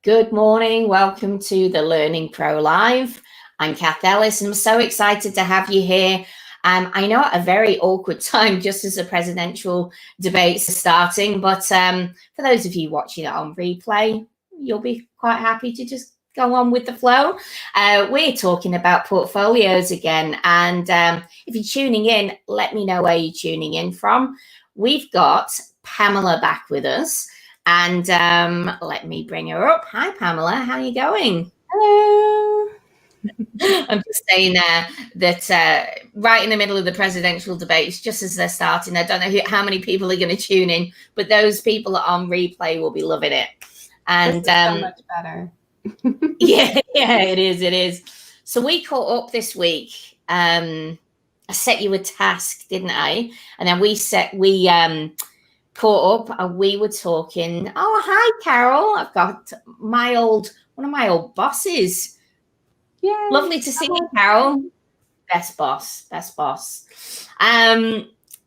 Good morning. Welcome to the Learning Pro Live. I'm Cath Ellis, and I'm so excited to have you here. I know at a very awkward time, just as the presidential debates are starting, but for those of you watching it on replay, you'll be quite happy to just go on with the flow. We're talking about portfolios again, and if you're tuning in, let me know where you're tuning in from. We've got Pamela back with us. And let me bring her up. Hi, Pamela. How are you going? Hello. I'm just saying that right in the middle of the presidential debates, just as they're starting, I don't know how many people are going to tune in, but those people on replay will be loving it. And this is so much better. yeah, it is. It is. So we caught up this week. I set you a task, didn't I? And then we caught up and we were talking. Oh, hi, Carol. I've got one of my old bosses. Yay. Lovely to see you, Carol. Best boss.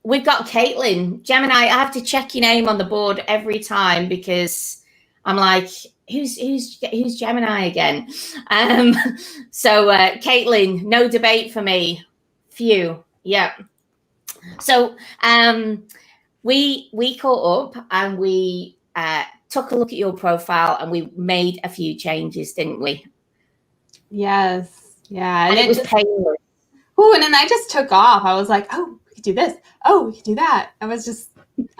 We've got Caitlin. Gemini, I have to check your name on the board every time because I'm like, who's Gemini again? So Caitlin, no debate for me. Phew. Yeah. So we caught up and we took a look at your profile and we made a few changes, didn't we? Yes. Yeah. And it was painless. Oh, and then I just took off. I was like, oh, we could do this. Oh, we could do that. I was just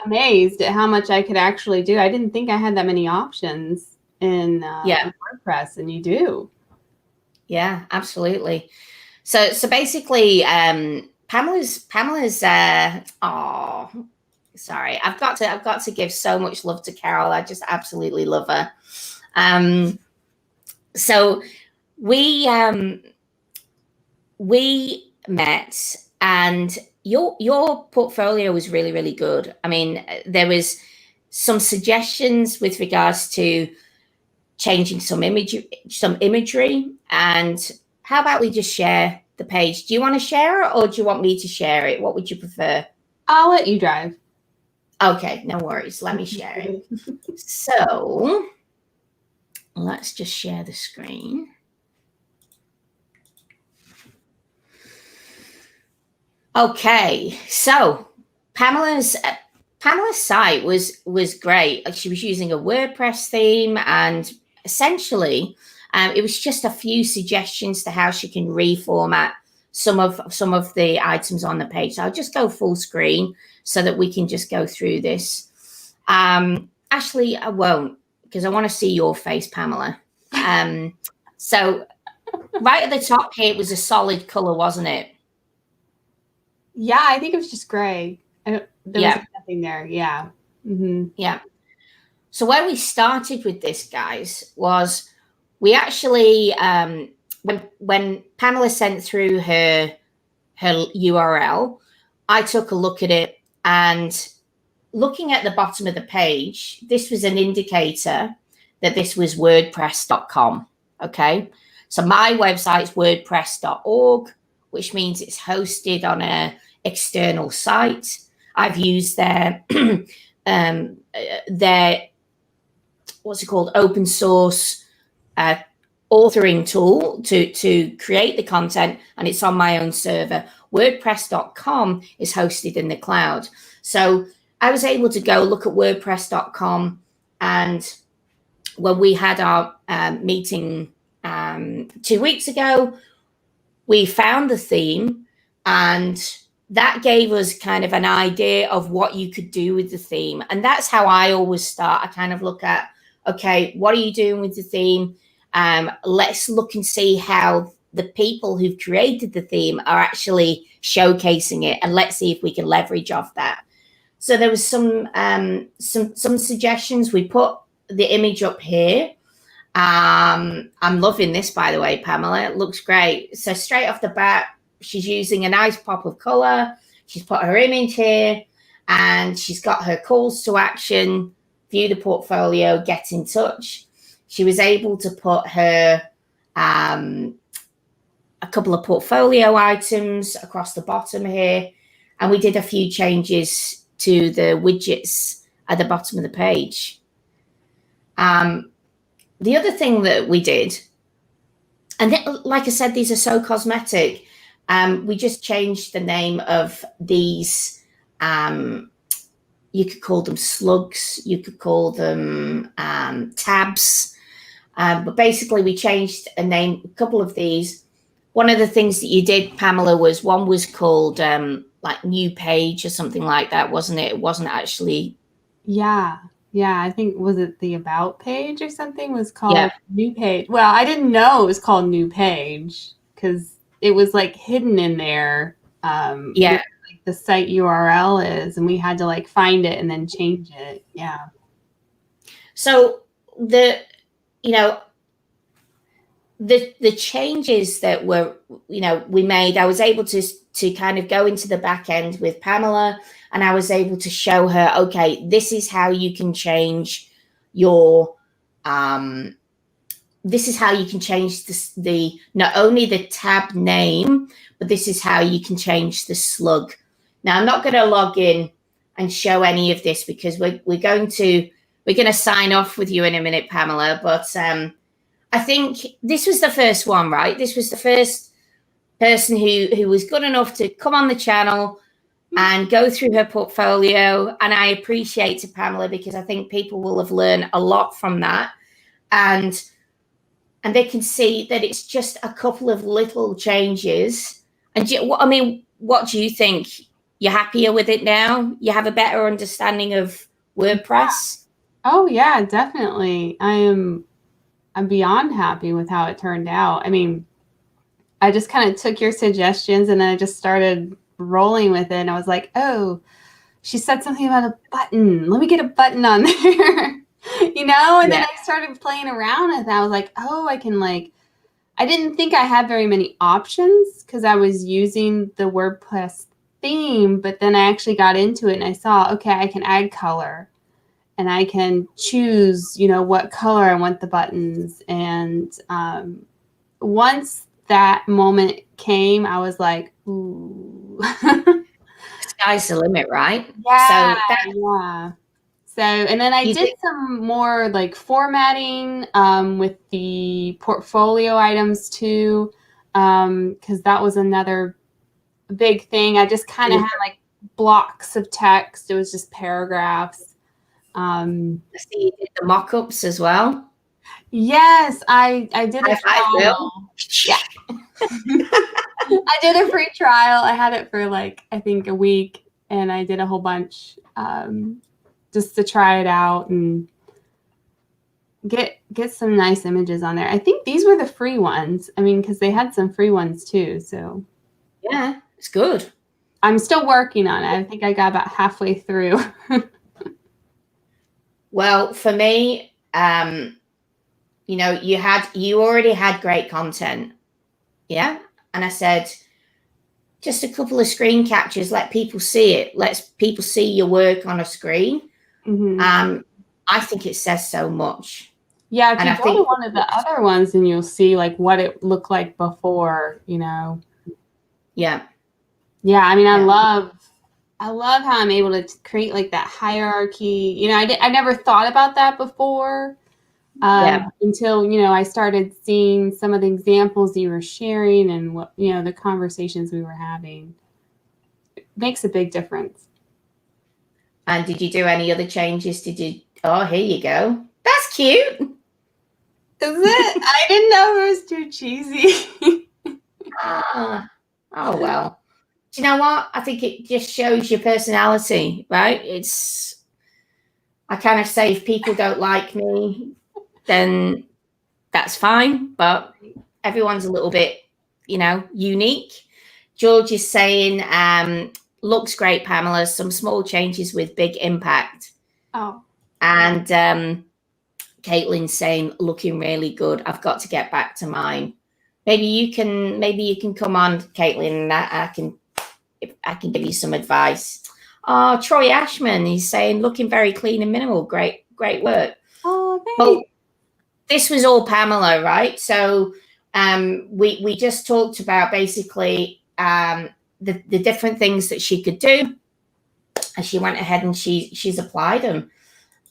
amazed at how much I could actually do. I didn't think I had that many options in WordPress, and you do. Yeah, absolutely. So basically, Pamela's sorry, I've got to give so much love to Carol. I just absolutely love her. So we met, and your portfolio was really, really good. I mean, there was some suggestions with regards to changing some imagery. And how about we just share the page? Do you want to share it, or do you want me to share it? What would you prefer? I'll let you drive. Okay, no worries. Let me share it. So let's just share the screen. Okay, so Pamela's site was great. Like, she was using a WordPress theme, and essentially it was just a few suggestions to how she can reformat some of the items on the page. So I'll just go full screen so that we can just go through this. Actually, I won't, because I want to see your face, Pamela. So right at the top here, it was a solid color, wasn't it? Yeah, I think it was just gray. There was nothing there. Yeah. Mm-hmm. Yeah. So where we started with this, guys, was we actually, when Pamela sent through her URL, I took a look at it, and looking at the bottom of the page, this was an indicator that this was WordPress.com. Okay. So my website's WordPress.org, which means it's hosted on an external site. I've used their what's it called, open source authoring tool to create the content, and it's on my own server. WordPress.com is hosted in the cloud. So I was able to go look at WordPress.com, and when we had our meeting 2 weeks ago, we found the theme, and that gave us kind of an idea of what you could do with the theme. And that's how I always start. I kind of look at, okay, what are you doing with the theme? Let's look and see how the people who've created the theme are actually showcasing it, and let's see if we can leverage off that. So there was some suggestions. We put the image up here. I'm loving this, by the way, Pamela. It looks great. So straight off the bat, she's using a nice pop of color. She's put her image here, and she's got her calls to action: view the portfolio, get in touch. She was able to put her a couple of portfolio items across the bottom here, and we did a few changes to the widgets at the bottom of the page. the other thing that we did, and like I said, these are so cosmetic. We just changed the name of these. You could call them slugs. You could call them tabs. But basically, we changed a name, a couple of these. One of the things that you did, Pamela, was one was called like new page or something like that, wasn't it? It wasn't actually. Yeah. Yeah. I think, was it the about page or something was called new page? Well, I didn't know it was called new page because it was like hidden in there. Where, like, the site URL is, and we had to like find it and then change it. Yeah. So the changes that were, we made, I was able to kind of go into the back end with Pamela, and I was able to show her, okay, this is how you can change your, this is how you can change the not only the tab name, but this is how you can change the slug. Now, I'm not going to log in and show any of this because we're going to sign off with you in a minute, Pamela, but I think this was the first one, right? This was the first person who was good enough to come on the channel and go through her portfolio. And I appreciate it, Pamela, because I think people will have learned a lot from that. And they can see that it's just a couple of little changes. And I mean, what do you think? You're happier with it now? You have a better understanding of WordPress? Oh yeah, definitely. I'm beyond happy with how it turned out. I mean, I just kind of took your suggestions and then I just started rolling with it. And I was like, oh, she said something about a button. Let me get a button on there, And then I started playing around with it. I was like, oh, I can I didn't think I had very many options because I was using the WordPress theme, but then I actually got into it and I saw, okay, I can add color. And I can choose, what color I want the buttons. And once that moment came, I was like, ooh. Sky's the limit, right? Yeah. So, and then I did some more formatting with the portfolio items too, because that was another big thing. I just kind of had blocks of text. It was just paragraphs. I see you did the mock-ups as well. Yes, I did a trial. Yeah. I did a free trial. I had it for I think a week, and I did a whole bunch just to try it out and get some nice images on there. I think these were the free ones. I mean, because they had some free ones too. So yeah, it's good. I'm still working on it. I think I got about halfway through. Well, for me, you already had great content. Yeah. And I said, just a couple of screen captures, let people see it. Let people see your work on a screen. Mm-hmm. I think it says so much. Yeah. If you go to one of the other ones and you'll see what it looked like before, Yeah. Yeah. I mean, I love how I'm able to create that hierarchy. I never thought about that before until, I started seeing some of the examples you were sharing and what, the conversations we were having. It makes a big difference. And did you do any other changes? Oh, here you go. That's cute. Is it? I didn't know it was too cheesy. Oh, well. Do you know what? I think it just shows your personality, right? I kind of say if people don't like me, then that's fine. But everyone's a little bit, unique. George is saying, looks great, Pamela. Some small changes with big impact. Oh. And Caitlin's saying, looking really good. I've got to get back to mine. Maybe you can come on, Caitlin, and I can give you some advice. Oh, Troy Ashman, he's saying, looking very clean and minimal. Great work. Oh, thanks. Well, this was all Pamela, right? So we just talked about basically the different things that she could do. And she went ahead and she's applied them.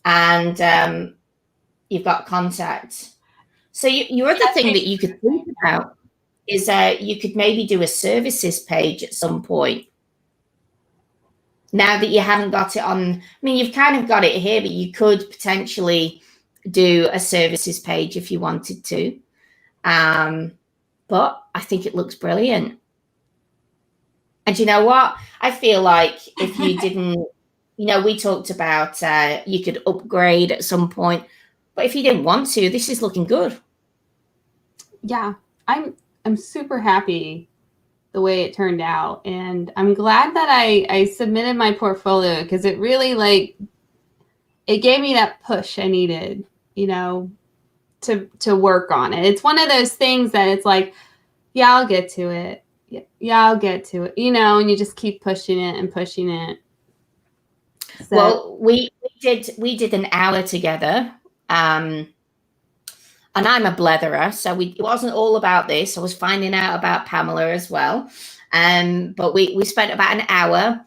And you've got contact. So your other thing that you could think about is you could maybe do a services page at some point. Now that you haven't got it on, I mean, you've kind of got it here, but you could potentially do a services page if you wanted to. But I think it looks brilliant. And you know what? I feel like if you didn't, we talked about you could upgrade at some point, but if you didn't want to, this is looking good. Yeah, I'm super happy the way it turned out, and I'm glad that I submitted my portfolio, because it really it gave me that push I needed, to work on it. It's one of those things that it's like, yeah, I'll get to it. Yeah, I'll get to it, and you just keep pushing it and pushing it. So. Well, we did an hour together, and I'm a bletherer, so it wasn't all about this. I was finding out about Pamela as well, but we spent about an hour,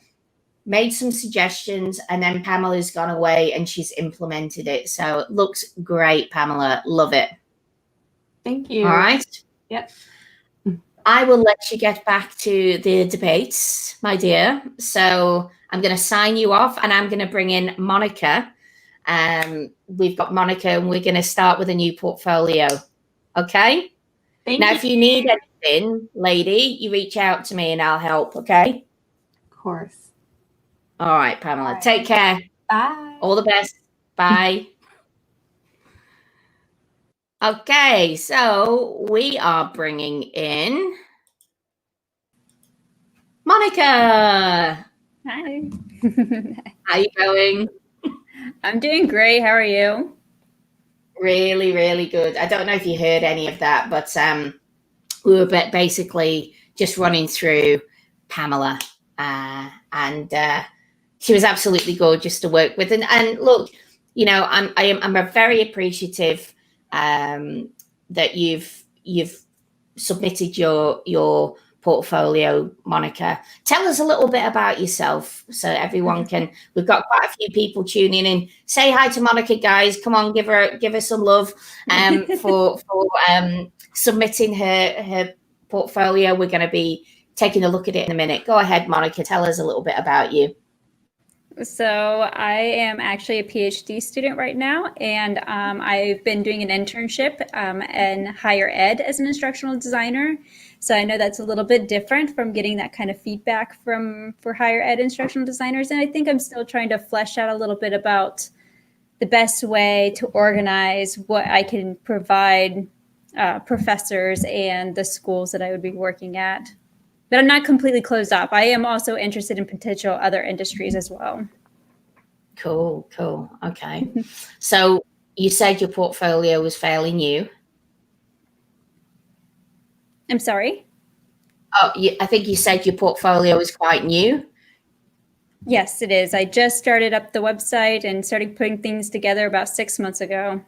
made some suggestions, and then Pamela's gone away and she's implemented it. So it looks great, Pamela. Love it. Thank you. All right. Yep. I will let you get back to the debates, my dear. So I'm going to sign you off, and I'm going to bring in Monica. We've got Monica, and we're going to start with a new portfolio. Okay? Thank you. If you need anything, lady, you reach out to me and I'll help, okay? Of course. All right, Pamela. Bye. Take care. Bye. All the best. Bye. Okay, so we are bringing in Monica. Hi. How you going? I'm doing great. How are you? Really, really good. I don't know if you heard any of that, but we were basically just running through Pamela, and she was absolutely gorgeous to work with. And look, I'm very appreciative that you've submitted your portfolio, Monica. Tell us a little bit about yourself so everyone can. We've got quite a few people tuning in. Say hi to Monica, guys. Come on, give her some love for submitting her portfolio. We're going to be taking a look at it in a minute. Go ahead, Monica. Tell us a little bit about you. So I am actually a PhD student right now, and I've been doing an internship in higher ed as an instructional designer. So I know that's a little bit different from getting that kind of feedback for higher ed instructional designers. And I think I'm still trying to flesh out a little bit about the best way to organize what I can provide professors and the schools that I would be working at. But I'm not completely closed off. I am also interested in potential other industries as well. Cool. Okay. So you said your portfolio was fairly new. I'm sorry? Oh, I think you said your portfolio is quite new. Yes, it is. I just started up the website and started putting things together about 6 months ago.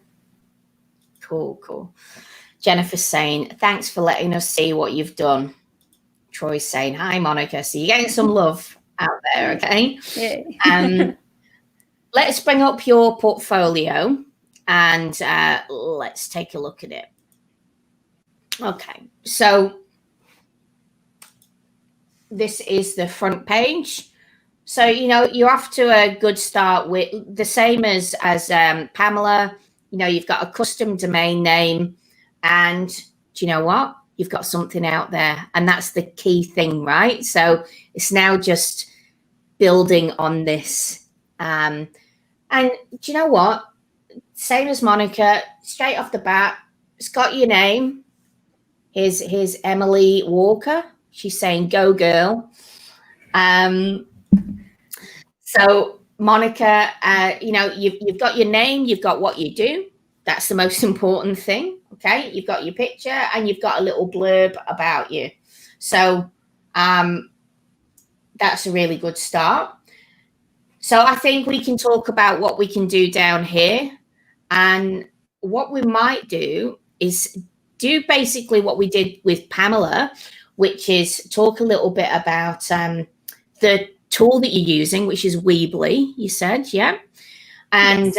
Cool. Jennifer's saying, thanks for letting us see what you've done. Troy's saying, hi, Monica. So you're getting some love out there, okay? Yeah. Let's bring up your portfolio and let's take a look at it. Okay, so this is the front page. So, you're off to a good start with the same as Pamela. You've got a custom domain name, and do you know what? You've got something out there, and that's the key thing, right? So it's now just building on this. And do you know what? Same as Monica, straight off the bat, it's got your name. Here's Emily Walker. She's saying, go girl. So Monica, you've got your name, you've got what you do. That's the most important thing. Okay, you've got your picture and you've got a little blurb about you. So that's a really good start. So I think we can talk about what we can do down here. And what we might do is do basically what we did with Pamela, which is talk a little bit about the tool that you're using, which is Weebly, you said, yeah? And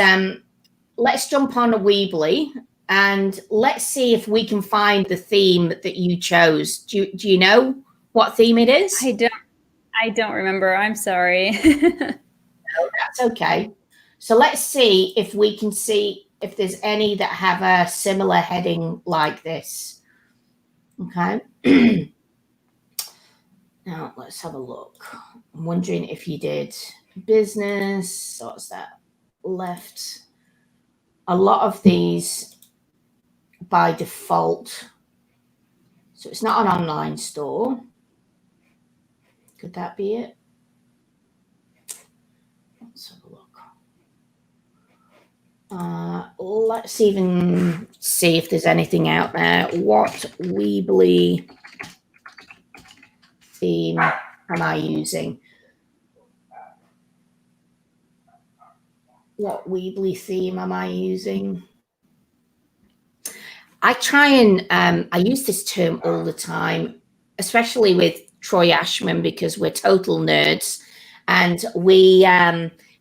let's jump on a Weebly. and let's see if we can find the theme that you chose. Do you know what theme it is? I don't remember. I'm sorry. No, that's okay. So let's see if we can see if there's any that have a similar heading like this. Okay. Now let's have a look. I'm wondering if you did business. What's that? Left. A lot of these by default. So it's not an online store. Could that be it? Let's have a look. Let's even see if there's anything out there. What Weebly theme am I using? What Weebly theme am I using? I try and I use this term all the time, especially with Troy Ashman, because we're total nerds, and we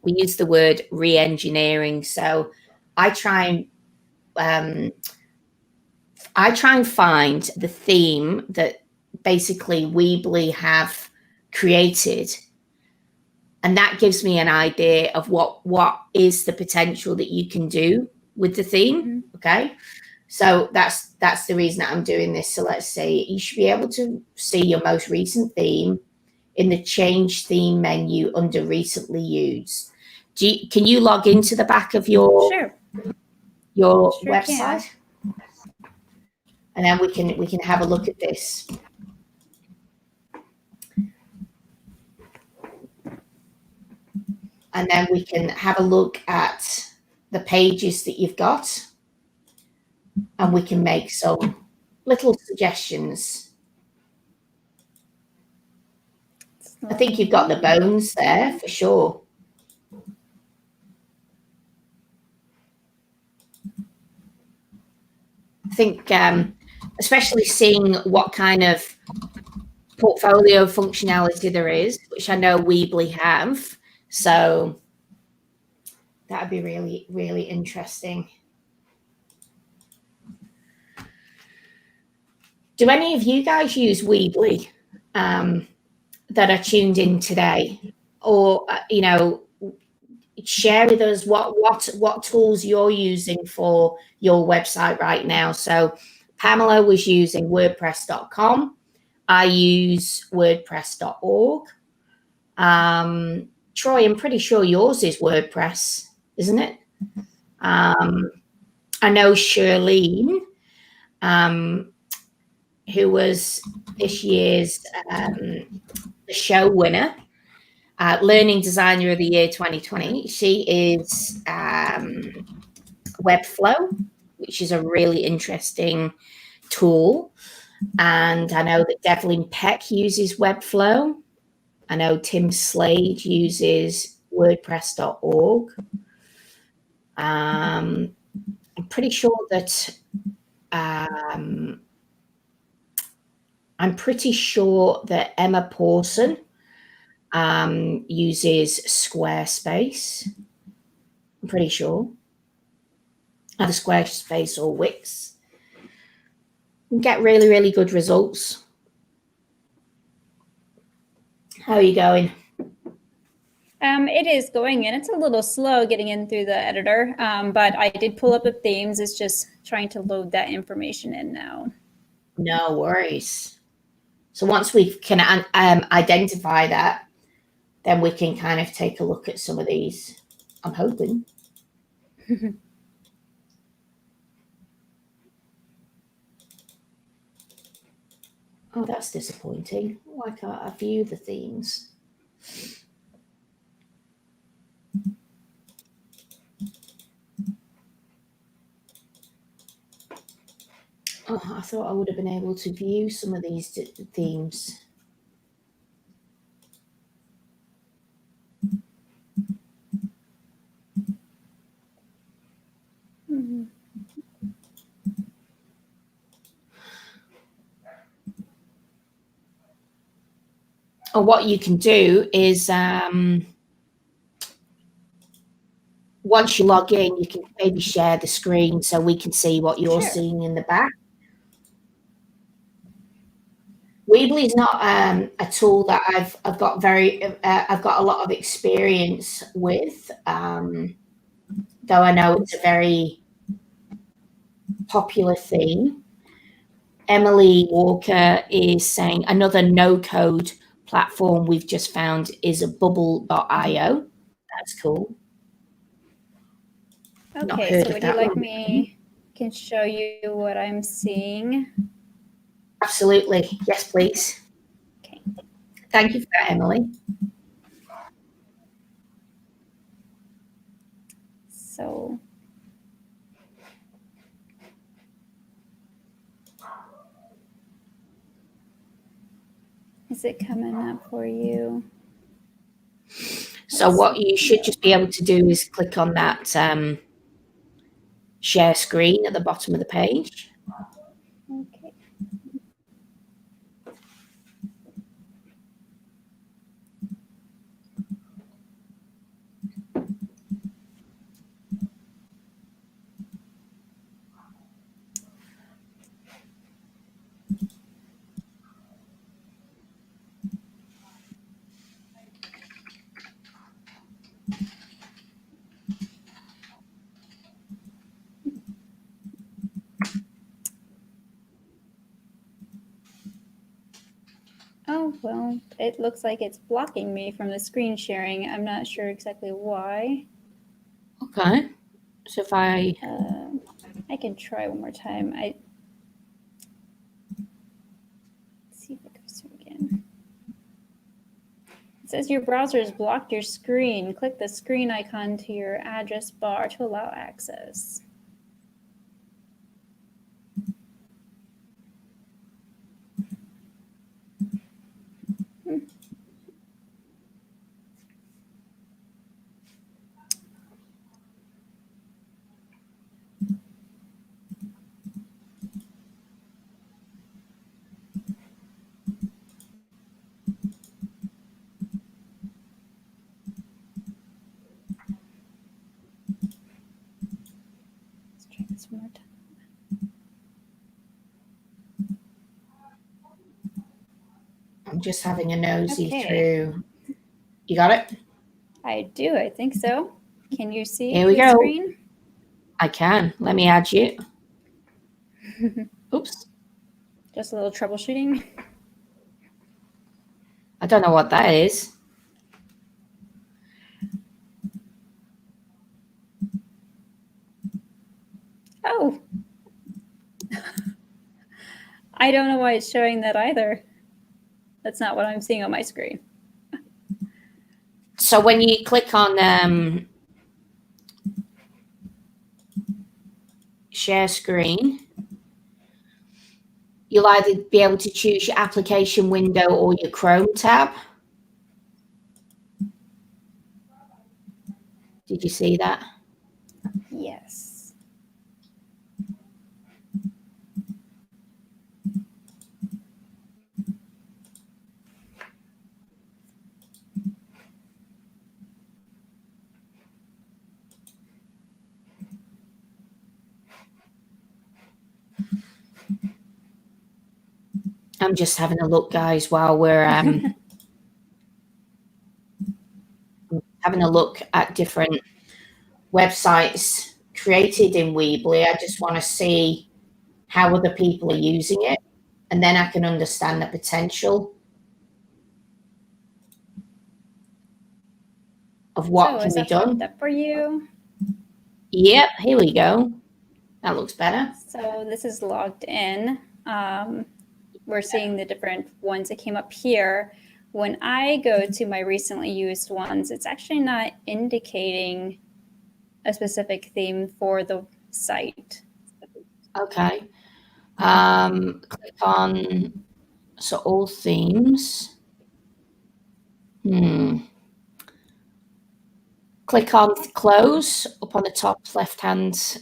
use the word re-engineering. So I try and find the theme that basically Weebly have created, and that gives me an idea of what is the potential that you can do with the theme. Okay, so that's the reason that I'm doing this. So let's see, you should be able to see your most recent theme in the change theme menu under recently used. Can you log into the back of your website? And then we can have a look at this. And then we can have a look at the pages that you've got, and we can make some little suggestions. I think you've got the bones there for sure. I think especially seeing what kind of portfolio functionality there is, which I know Weebly have. So that would be really, really interesting. Do any of you guys use Weebly that are tuned in today? Or, share with us what tools you're using for your website right now. So Pamela was using WordPress.com. I use WordPress.org. Troy, I'm pretty sure yours is WordPress, isn't it? I know Shirlene, who was this year's the show winner, Learning Designer of the Year 2020. She is Webflow, which is a really interesting tool. And I know that Devlin Peck uses Webflow. I know Tim Slade uses WordPress.org. I'm pretty sure that Emma Pawson uses Squarespace. I'm pretty sure. Either Squarespace or Wix. You get really, really good results. How are you going? It is going in. It's a little slow getting in through the editor, but I did pull up the themes. It's just trying to load that information in now. No worries. So once we can identify that, then we can kind of take a look at some of these, I'm hoping. Oh, that's disappointing. Why can't I view the themes? Oh, I thought I would have been able to view some of these themes. Mm-hmm. Or what you can do is once you log in, you can maybe share the screen so we can see what you're Sure. seeing in the back. Weebly is not a tool that I've got a lot of experience with, though I know it's a very popular theme. Emily Walker is saying another no-code platform we've just found is a bubble.io. That's cool. Okay, so would you like me can show you what I'm seeing? Absolutely. Yes, please. Okay. Thank you for that, Emily. So is it coming up for you? So what you should just be able to do is click on that share screen at the bottom of the page. Okay. Oh, well, it looks like it's blocking me from the screen sharing. I'm not sure exactly why. Okay. So if I can try one more time. Let's see if it goes through again. It says your browser has blocked your screen. Click the screen icon to your address bar to allow access. Let's try this one more time. I'm just having a nosy through. You got it? I do. I think so. Can you see Here we the go. screen? I can. Let me add you. Oops. Just a little troubleshooting. I don't know what that is. Oh. I don't know why it's showing that either. That's not what I'm seeing on my screen. So when you click on share screen, you'll either be able to choose your application window or your Chrome tab. Did you see that? Yes. I'm just having a look, guys, while we're having a look at different websites created in Weebly. I just want to see how other people are using it, and then I can understand the potential of what can be done. Up for you? Yep, here we go. That looks better. So this is logged in. We're seeing the different ones that came up here. When I go to my recently used ones, it's actually not indicating a specific theme for the site. Okay. Click on, so all themes. Click on close up on the top left-hand.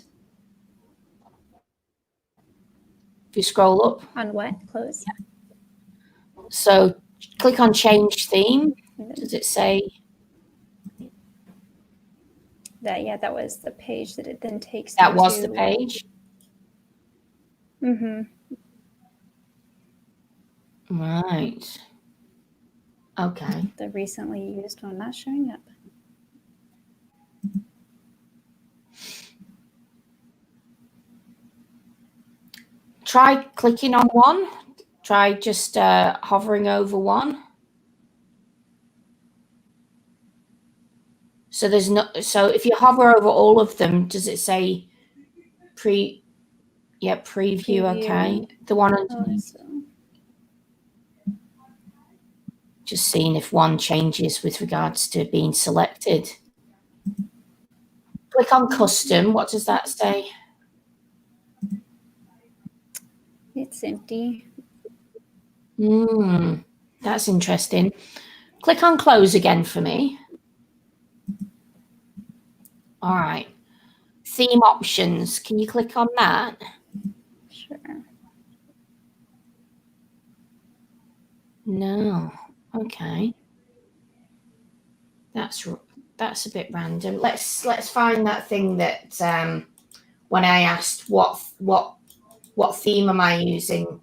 If you scroll up. On what? Close? Yeah. So click on change theme. Does it say? That was the page that it then takes. That was the page. Mm-hmm. Right. Okay. The recently used one not showing up. Try clicking on one. Try just hovering over one. So there's no. So if you hover over all of them, does it say preview? Okay. The one underneath. Just seeing if one changes with regards to being selected. Click on custom. What does that say? It's empty. That's interesting. Click on close again for me. All right. Theme options. Can you click on that? Sure. No. Okay. That's a bit random. Let's find that thing that when I asked what theme am I using?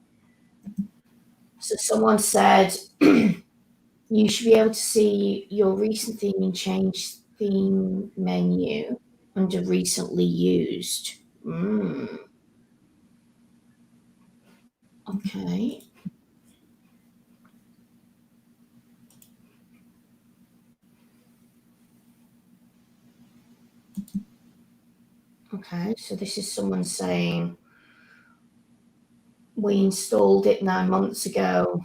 So someone said you should be able to see your recent theme and change theme menu under recently used. Okay. Okay, so this is someone saying we installed it 9 months ago.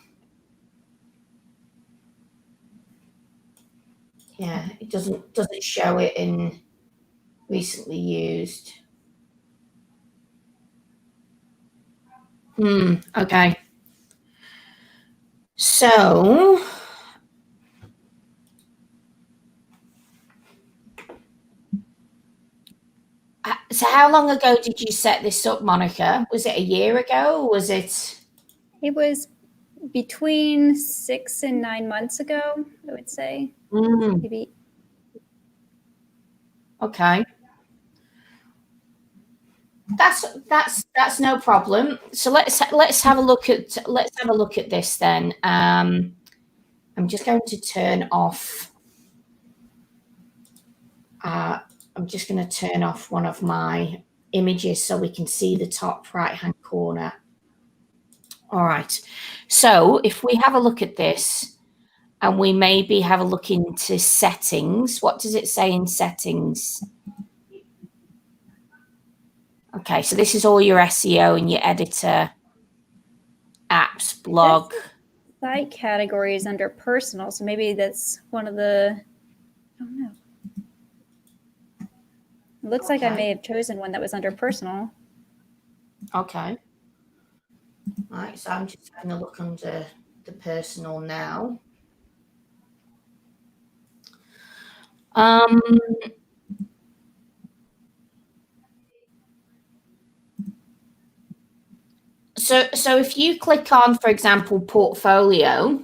Yeah, it doesn't show it in recently used. Okay. So how long ago did you set this up, Monica? Was it a year ago, or was it? It was between 6 and 9 months ago, I would say. Maybe. Okay. That's no problem. So let's have a look at this then. I'm just going to turn off. I'm just going to turn off one of my images so we can see the top right-hand corner. All right. So if we have a look at this and we maybe have a look into settings, what does it say in settings? Okay, so this is all your SEO and your editor, apps, blog. Site categories under personal. So maybe that's one of the, I don't know. It looks like I may have chosen one that was under personal. Okay. All right, so I'm just having a look under the personal now. So if you click on, for example, portfolio,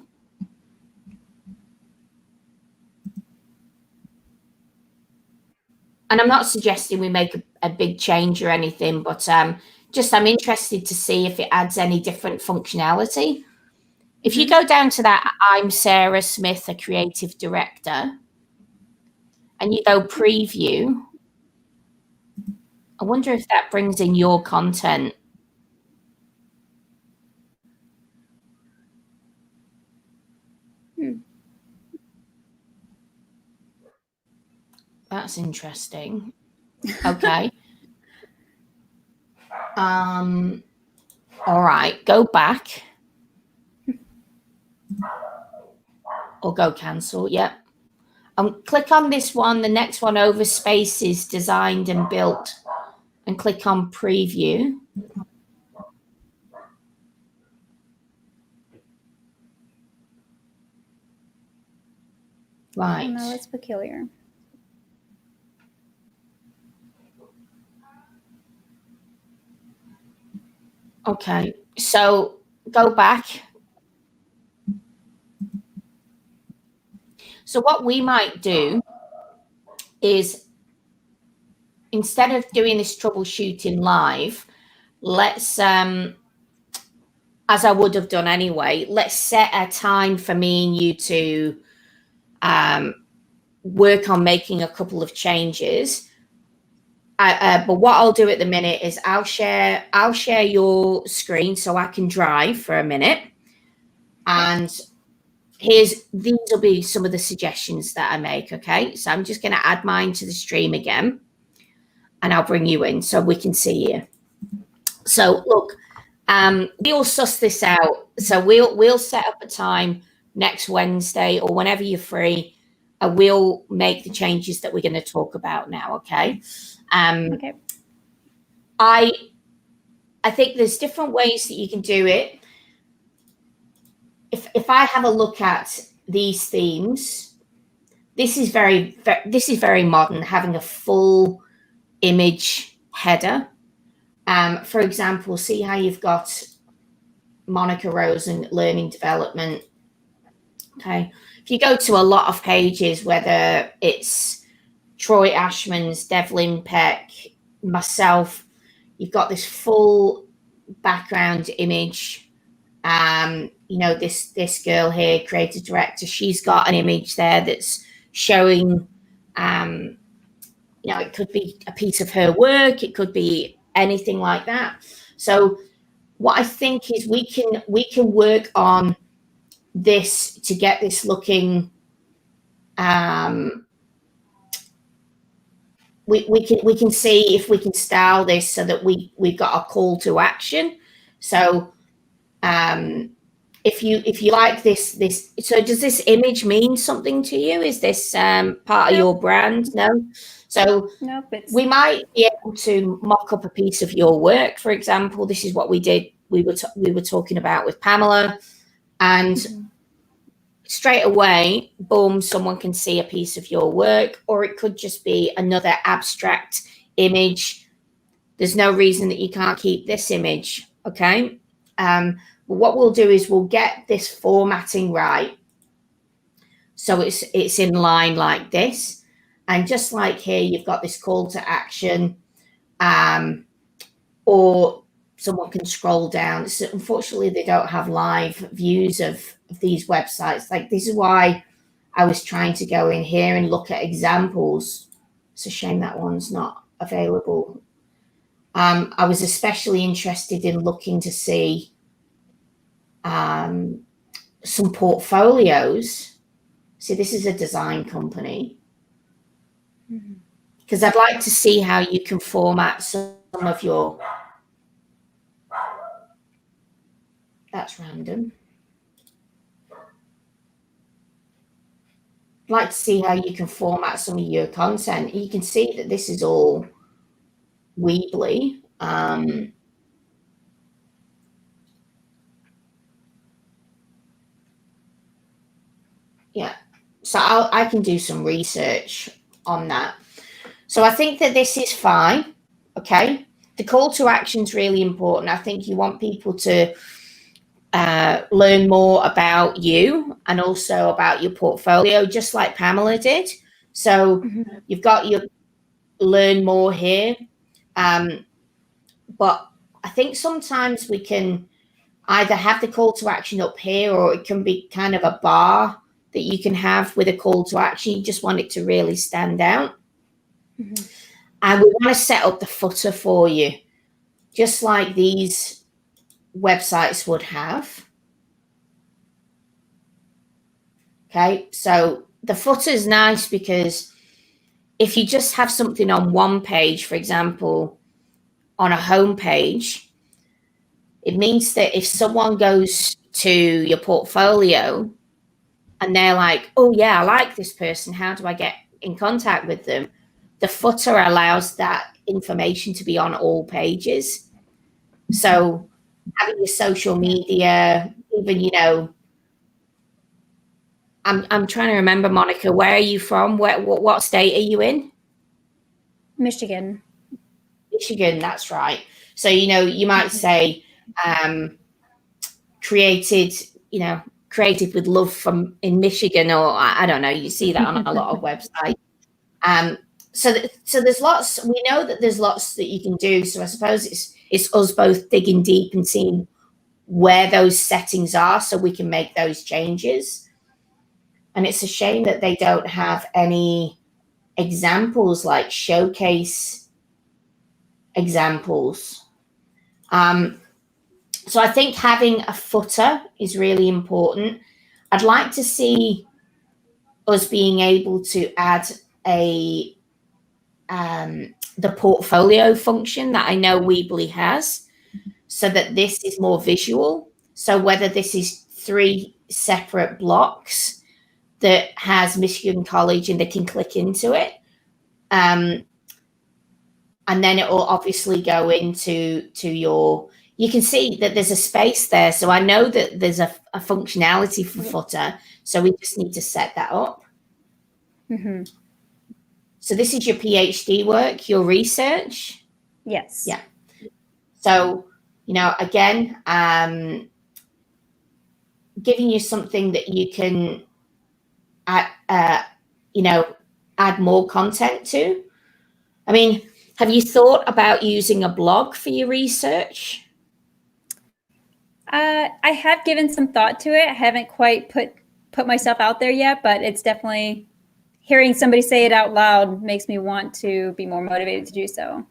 and I'm not suggesting we make a big change or anything, but just I'm interested to see if it adds any different functionality. If you go down to that, I'm Sarah Smith, a creative director, and you go preview, I wonder if that brings in your content. That's interesting. Okay. All right, go back. Or go cancel, yep. Click on this one, the next one over spaces, designed and built, and click on preview. Right. Oh, no, that's peculiar. Okay, so go back. So what we might do is instead of doing this troubleshooting live, let's, as I would have done anyway, let's set a time for me and you to work on making a couple of changes. But what I'll do at the minute is I'll share your screen so I can drive for a minute. And these will be some of the suggestions that I make. Okay. So I'm just going to add mine to the stream again, and I'll bring you in so we can see you. So look, we'll suss this out. So we'll set up a time next Wednesday or whenever you're free. We'll make the changes that we're going to talk about now. Okay. Okay. I think there's different ways that you can do it. If I have a look at these themes, this is very modern, having a full image header. For example, see how you've got Monica Rosen Learning Development. Okay. If you go to a lot of pages, whether it's Troy Ashman's, Devlin Peck, myself, you've got this full background image. You know, this girl here, creative director, she's got an image there that's showing, you know, it could be a piece of her work, it could be anything like that. So what I think is we can work on this to get this looking, we can see if we can style this so that we've got a call to action. So if you like this, so does this image mean something to you? Is this part of your brand? No. So nope, we might be able to mock up a piece of your work. For example, this is what we did. We were talking about with Pamela, and straight away, boom, someone can see a piece of your work, or it could just be another abstract image. There's no reason that you can't keep this image. Okay. What we'll do is we'll get this formatting right, so it's in line like this. And just like here, you've got this call to action, or someone can scroll down. So unfortunately, they don't have live views of these websites. Like, this is why I was trying to go in here and look at examples. It's a shame that one's not available. I was especially interested in looking to see some portfolios. See, this is a design company. Because I'd like to see how you can format some of your... That's random. I'd like to see how you can format some of your content. You can see that this is all Weebly. Yeah, so I can do some research on that. So I think that this is fine. Okay. The call to action is really important. I think you want people to learn more about you and also about your portfolio, just like Pamela did. So you've got your learn more here. But I think sometimes we can either have the call to action up here, or it can be kind of a bar that you can have with a call to action. You just want it to really stand out. And we want to set up the footer for you, just like these websites would have. Okay, so the footer is nice because if you just have something on one page, for example, on a home page, it means that if someone goes to your portfolio and they're like, oh yeah, I like this person, how do I get in contact with them? The footer allows that information to be on all pages. So having your social media, even, you know, I'm trying to remember, Monica, where are you from? What state are you in? Michigan. Michigan, that's right. So, you know, you might say created with love from in Michigan, or I don't know, you see that on a lot of websites. so there's lots. We know that there's lots that you can do. So I suppose it's us both digging deep and seeing where those settings are so we can make those changes. And it's a shame that they don't have any examples, like showcase examples. So I think having a footer is really important. I'd like to see us being able to add the portfolio function that I know Weebly has, so that this is more visual. So whether this is 3 separate blocks that has Michigan College and they can click into it, and then it will obviously go into your. You can see that there's a space there. So I know that there's a functionality for footer. So we just need to set that up. Mm-hmm. So this is your PhD work, your research. Yes. Yeah. So, again, giving you something that you can, add more content to. I mean, have you thought about using a blog for your research? I have given some thought to it. I haven't quite put myself out there yet, but it's definitely, hearing somebody say it out loud makes me want to be more motivated to do so.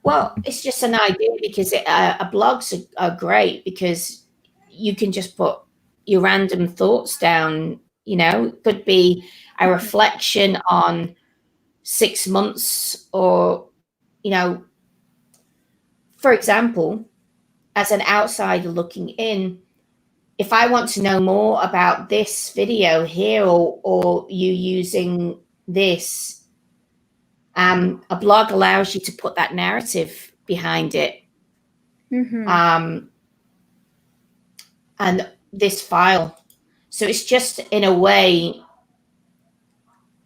Well, it's just an idea, because blogs are great, because you can just put your random thoughts down. It could be a reflection on 6 months, or, for example, as an outsider looking in, if I want to know more about this video here, or you using this, a blog allows you to put that narrative behind it. Mm-hmm. And this file. So it's just, in a way,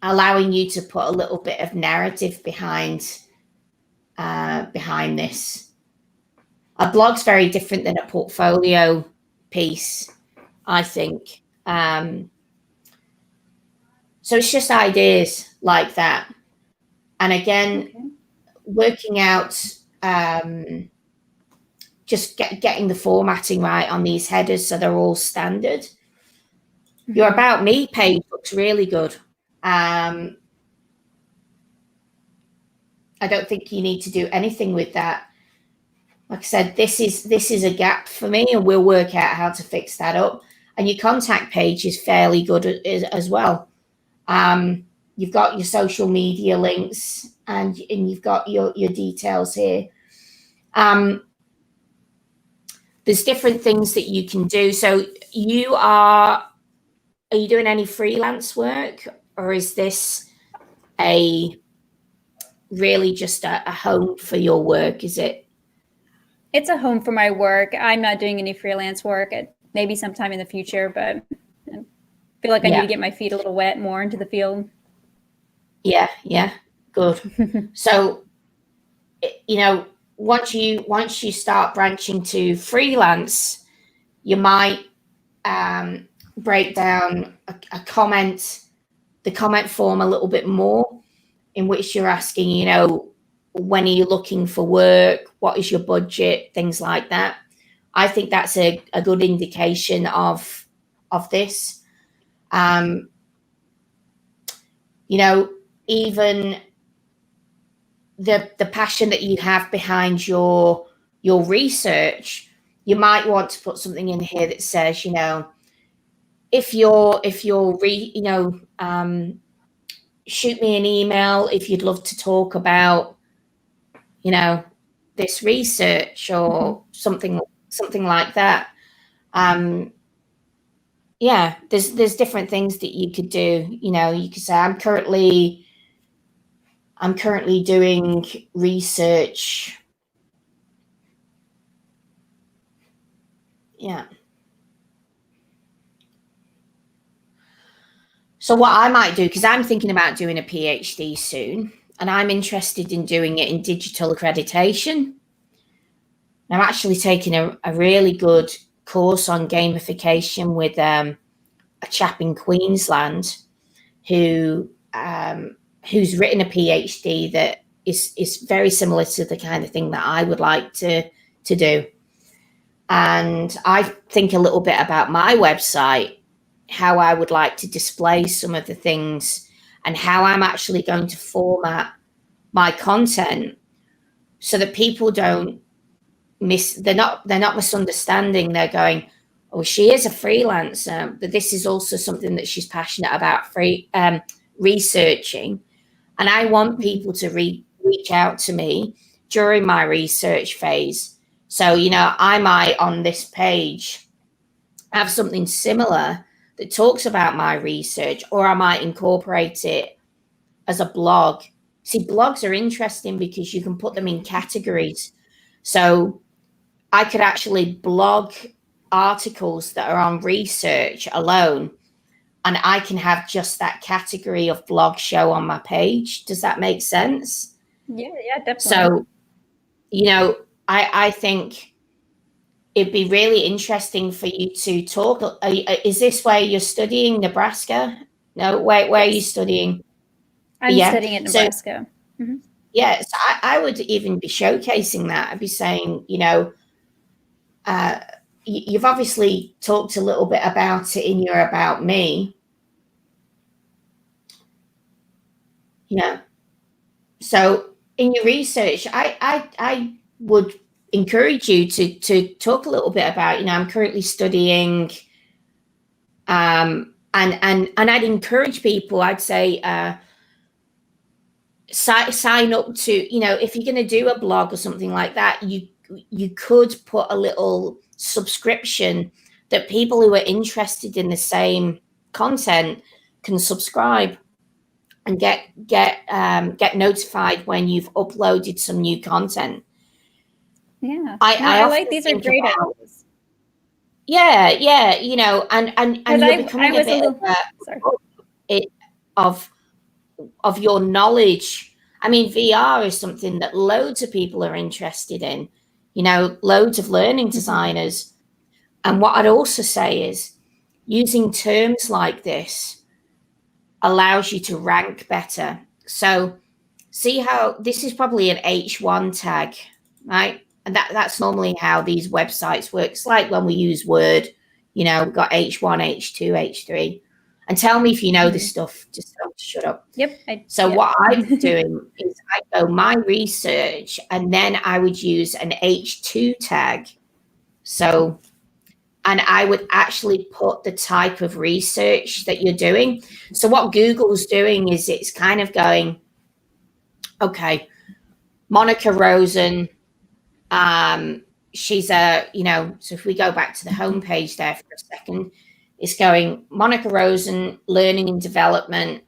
allowing you to put a little bit of narrative behind this. A blog's very different than a portfolio piece, I think. So it's just ideas like that. And again, working out, just getting the formatting right on these headers so they're all standard. Mm-hmm. Your About Me page looks really good. I don't think you need to do anything with that. Like I said, this is a gap for me, and we'll work out how to fix that up. And your contact page is fairly good as well. You've got your social media links, and you've got your details here. There's different things that you can do. So are you doing any freelance work, or is this really just a home for your work? Is it? It's a home for my work. I'm not doing any freelance work. Maybe sometime in the future, but I feel like I need to get my feet a little wet more into the field. Yeah, good. So, once you start branching to freelance, you might break down the comment form a little bit more, in which you're asking, when are you looking for work? What is your budget? Things like that. I think that's a good indication of this. Even the passion that you have behind your research, you might want to put something in here that says, if you're shoot me an email if you'd love to talk about, this research, or something like that. There's different things that you could do. You could say, I'm currently doing research. Yeah. So what I might do, because I'm thinking about doing a PhD soon, and I'm interested in doing it in digital accreditation. I'm actually taking a really good course on gamification with a chap in Queensland who who's written a PhD that is very similar to the kind of thing that I would like to do. And I think a little bit about my website, how I would like to display some of the things and how I'm actually going to format my content so that people don't they're not misunderstanding. They're going, oh, she is a freelancer, but this is also something that she's passionate about researching. And I want people to reach out to me during my research phase. So, you know, I might on this page have something similar that talks about my research, or I might incorporate it as a blog. See, blogs are interesting because you can put them in categories. So I could actually blog articles that are on research alone, and I can have just that category of blog show on my page. Does that make sense? Yeah, definitely. So, you know, I think it'd be really interesting for you to talk. Is this where you're studying, Nebraska? No, where are you studying? I'm studying at Nebraska. So, yeah, so I would even be showcasing that. I'd be saying, you know, you've obviously talked a little bit about it in your About Me. You know, so in your research, I would encourage you to talk a little bit about, you know, I'm currently studying, and I'd encourage people, I'd say, sign up to, you know, if you're going to do a blog or something like that, you could put a little subscription that people who are interested in the same content can subscribe and get notified when you've uploaded some new content. Yeah, I like these are great ideas. Yeah, you know, and you're becoming a bit of your knowledge. I mean, VR is something that loads of people are interested in, you know, loads of learning designers. And what I'd also say is using terms like this allows you to rank better. So see how this is probably an H1 tag, right? And that's normally how these websites work. It's like when we use Word, you know, we've got H1, H2, H3. And tell me if you know this stuff, just don't shut up. Yep. What I'm doing is I go my research, and then I would use an H2 tag. So, and I would actually put the type of research that you're doing. So what Google's doing is it's kind of going, okay, Monica Rosen, she's a, you know, so if we go back to the homepage there for a second, it's going Monica Rosen, learning and development.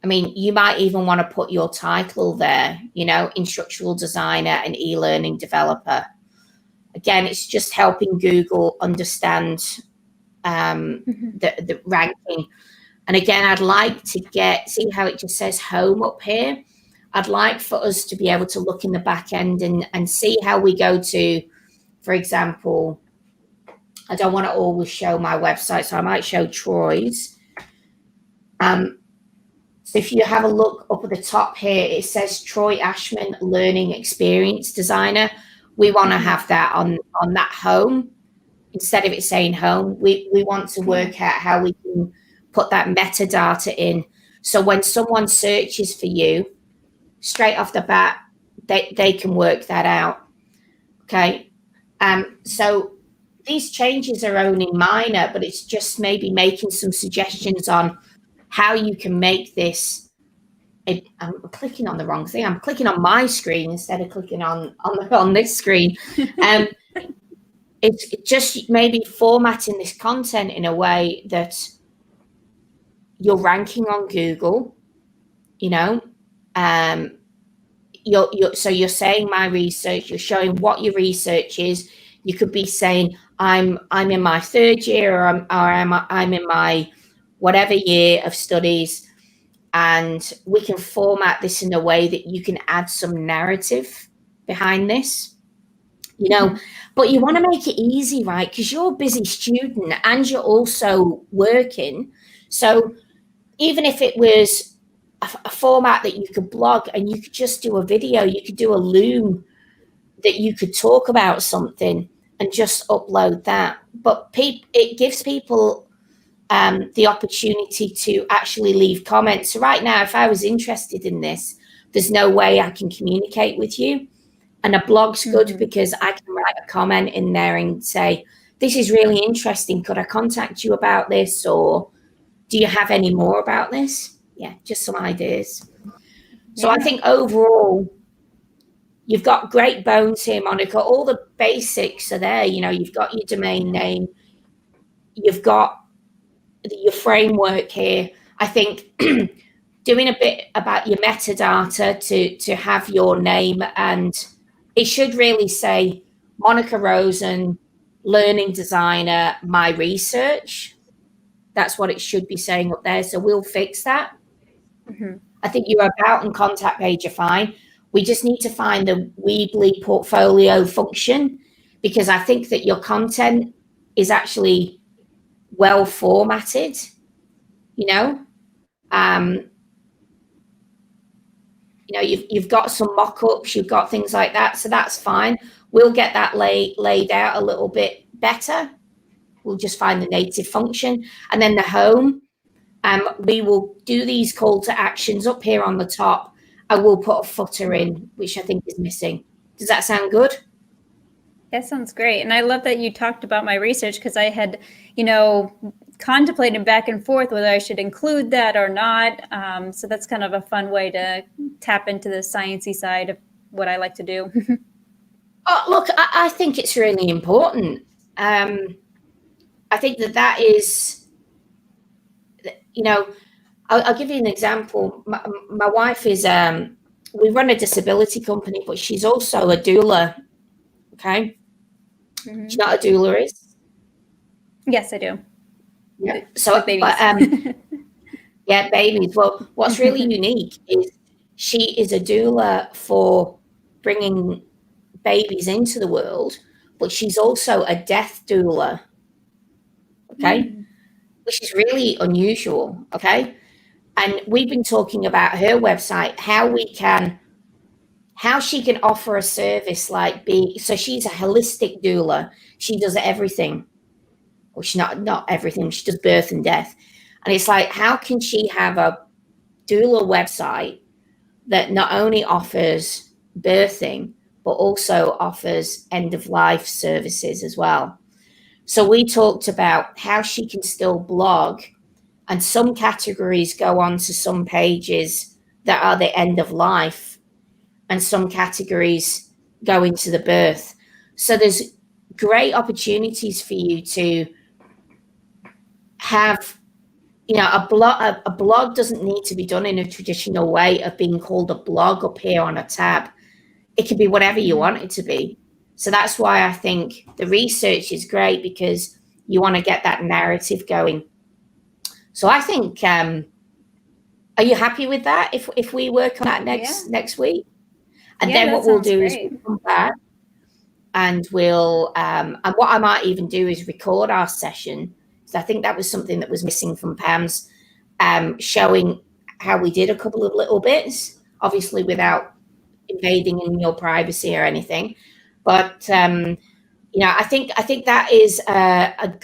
I mean, you might even want to put your title there, you know, instructional designer and e-learning developer. Again, it's just helping Google understand the ranking. And again, I'd like to see how it just says home up here. I'd like for us to be able to look in the back end and see how we go to, for example, I don't want to always show my website, so I might show Troy's. So if you have a look up at the top here, it says Troy Ashman, Learning Experience Designer. We want to have that on that home. Instead of it saying home, we want to work out how we can put that metadata in. So when someone searches for you, straight off the bat, they can work that out. Okay. So these changes are only minor, but it's just maybe making some suggestions on how you can make this. I'm clicking on the wrong thing. I'm clicking on my screen instead of clicking on this screen. It's just maybe formatting this content in a way that you're ranking on Google, you know. You're saying my research, you're showing what your research is. You could be saying I'm in my third year, or I'm in my whatever year of studies, and we can format this in a way that you can add some narrative behind this, you know. But you want to make it easy, right? Because you're a busy student and you're also working. So even if it was a format that you could blog, and you could just do a video. You could do a Loom that you could talk about something and just upload that. But it gives people the opportunity to actually leave comments. So right now, if I was interested in this, there's no way I can communicate with you. And a blog's good because I can write a comment in there and say, this is really interesting. Could I contact you about this? Or do you have any more about this? Yeah, just some ideas. So I think overall, you've got great bones here, Monica. All the basics are there. You know, you've got your domain name. You've got your framework here. I think doing a bit about your metadata to have your name, and it should really say Monica Rosen, learning designer, my research. That's what it should be saying up there. So we'll fix that. I think your about and contact page are fine. We just need to find the Weebly portfolio function, because I think that your content is actually well formatted, you know. You've got some mock-ups, you've got things like that, so that's fine. We'll get that laid out a little bit better. We'll just find the native function, and then the home. We will do these call to actions up here on the top. I will put a footer in, which I think is missing. Does that sound good? That sounds great. And I love that you talked about my research, because I had, contemplated back and forth whether I should include that or not. So that's kind of a fun way to tap into the sciencey side of what I like to do. Oh, look, I think it's really important. I think that is, I'll give you an example. My wife is, we run a disability company, but she's also a doula. Okay. Do you know what a doula is? Yes, I do. Yeah. So, babies. Yeah, babies. Well, what's really unique is she is a doula for bringing babies into the world, but she's also a death doula. Okay. Which is really unusual. Okay. And we've been talking about her website, how she can offer a service so she's a holistic doula. She does everything. Well, she's not everything. She does birth and death. And it's like, how can she have a doula website that not only offers birthing, but also offers end of life services as well? So we talked about how she can still blog, and some categories go on to some pages that are the end of life, and some categories go into the birth. So there's great opportunities for you to have, a blog doesn't need to be done in a traditional way of being called a blog up here on a tab. It can be whatever you want it to be. So that's why I think the research is great, because you want to get that narrative going. So I think, are you happy with that? If we work on that next week? And then what we'll do is we'll come back and we'll, and what I might even do is record our session. So I think that was something that was missing from Pam's, showing how we did a couple of little bits, obviously without invading in your privacy or anything. But, I think that is a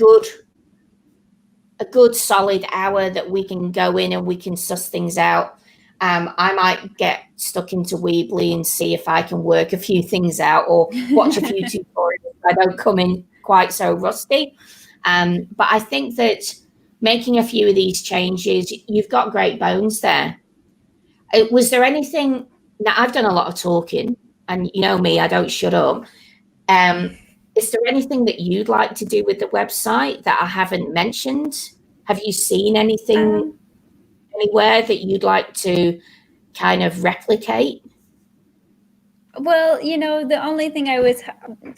good solid hour that we can go in and we can suss things out. I might get stuck into Weebly and see if I can work a few things out, or watch a few tutorials. I don't come in quite so rusty. But I think that making a few of these changes, you've got great bones there. Was there anything? Now, I've done a lot of talking, and you know me, I don't shut up. Is there anything that you'd like to do with the website that I haven't mentioned? Have you seen anything anywhere that you'd like to kind of replicate? Well, the only thing I was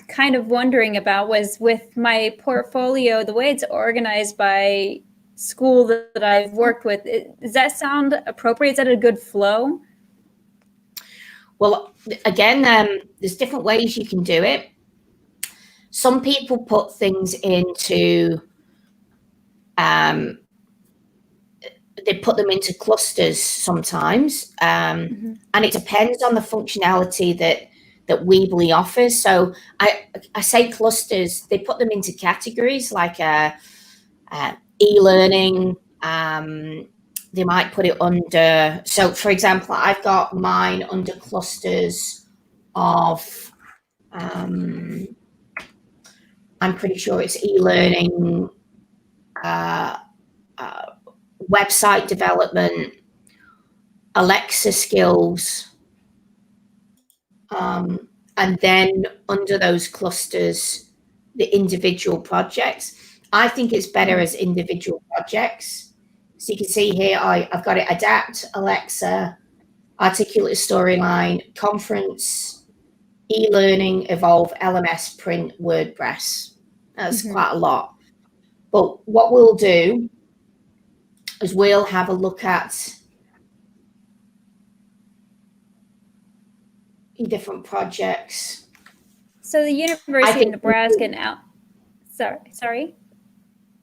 kind of wondering about was with my portfolio, the way it's organized by school that I've worked with. Does that sound appropriate? Is that a good flow? Well, again, there's different ways you can do it. Some people put things into they put them into clusters sometimes, and it depends on the functionality that Weebly offers. So I say clusters, they put them into categories like e-learning. They might put it under, so for example, I've got mine under clusters of, I'm pretty sure it's e-learning, website development, Alexa skills, and then under those clusters, the individual projects. I think it's better as individual projects. So you can see here, I've got it adapt, Alexa, articulate storyline, conference, e-learning, evolve, LMS, print, WordPress. That's quite a lot. But what we'll do is we'll have a look at different projects. So the University of Nebraska and sorry.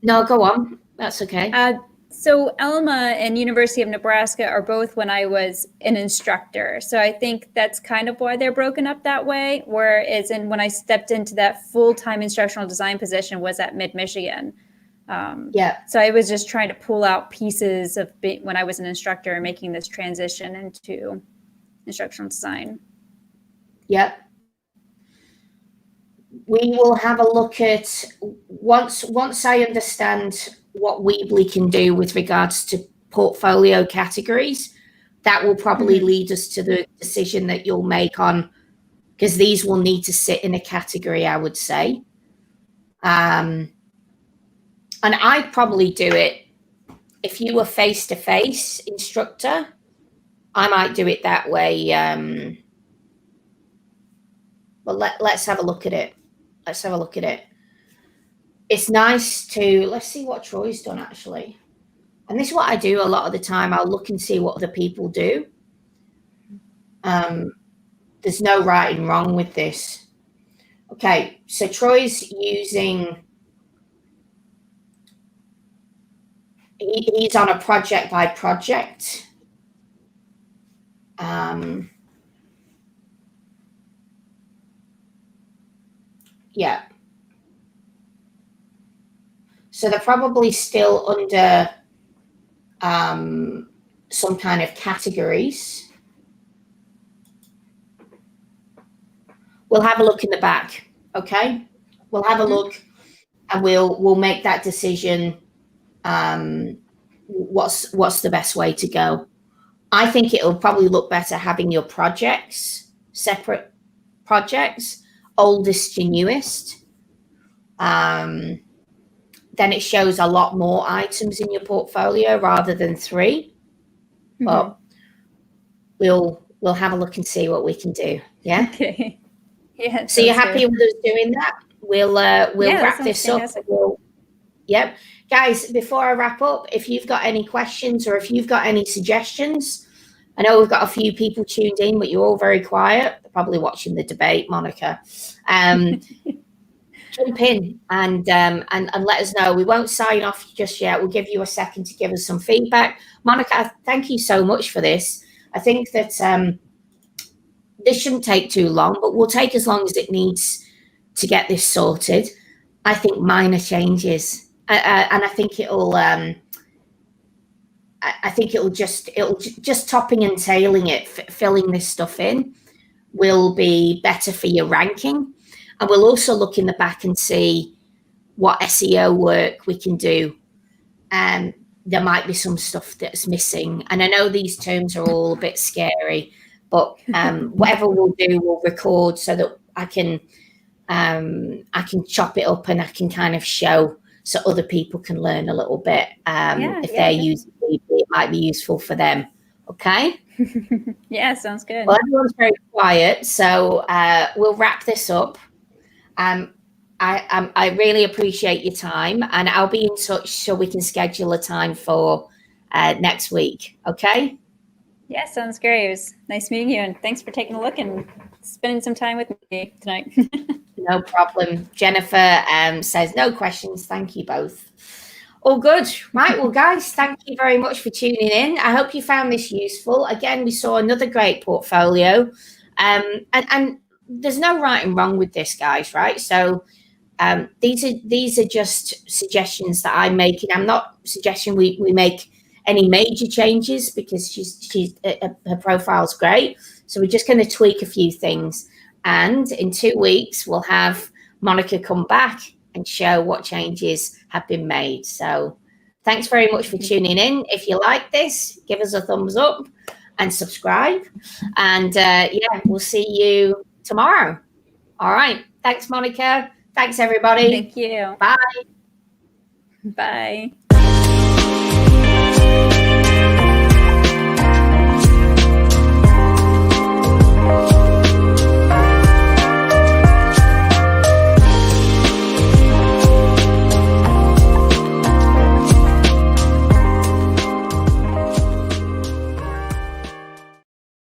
No, go on. That's okay. So Elma and University of Nebraska are both when I was an instructor. So I think that's kind of why they're broken up that way. Whereas when I stepped into that full-time instructional design position was at Mid-Michigan. So I was just trying to pull out pieces of when I was an instructor and making this transition into instructional design. Yep. We will have a look at, once I understand what Weebly can do with regards to portfolio categories, that will probably lead us to the decision that you'll make on, because these will need to sit in a category, I would say. And I'd probably do it, if you were face-to-face instructor, I might do it that way. But let's have a look at it. Let's have a look at it. It's nice to, let's see what Troy's done actually. And this is what I do a lot of the time. I'll look and see what other people do. There's no right and wrong with this. Okay, so Troy's using, he's on a project by project. Yeah. So they're probably still under some kind of categories. We'll have a look in the back, okay? We'll have a look and we'll make that decision. What's the best way to go? I think it'll probably look better having your projects, separate projects, oldest to newest. Then it shows a lot more items in your portfolio rather than 3. But we'll have a look and see what we can do. Yeah. Okay. Yeah. So you're happy with us doing that? We'll wrap this up. Yep. Guys, before I wrap up, if you've got any questions or if you've got any suggestions, I know we've got a few people tuned in, but you're all very quiet. They're probably watching the debate, Monica. Jump in and let us know. We won't sign off just yet. We'll give you a second to give us some feedback. Monica, thank you so much for this. I think that this shouldn't take too long, but will take as long as it needs to get this sorted. I think minor changes, and I think it'll just topping and tailing it, filling this stuff in will be better for your ranking. And we'll also look in the back and see what SEO work we can do. And there might be some stuff that's missing. And I know these terms are all a bit scary, but whatever we'll do, we'll record so that I can chop it up and I can kind of show so other people can learn a little bit. If they're using it, it might be useful for them. Okay? Yeah, sounds good. Well, everyone's very quiet, so we'll wrap this up. I really appreciate your time, and I'll be in touch so we can schedule a time for next week. Okay? Yeah, sounds great. It was nice meeting you, and thanks for taking a look and spending some time with me tonight. No problem. Jennifer says no questions. Thank you both. All good. Right. Well, guys, thank you very much for tuning in. I hope you found this useful. Again, we saw another great portfolio. And there's no right and wrong with this, guys, right? So these are just suggestions that I'm making. I'm not suggesting we make any major changes, because her profile's great. So we're just going to tweak a few things. And in 2 weeks, we'll have Monica come back and show what changes have been made. So thanks very much for tuning in. If you like this, give us a thumbs up and subscribe. And yeah, we'll see you tomorrow. All right. Thanks, Monica. Thanks, everybody. Thank you. Bye. Bye.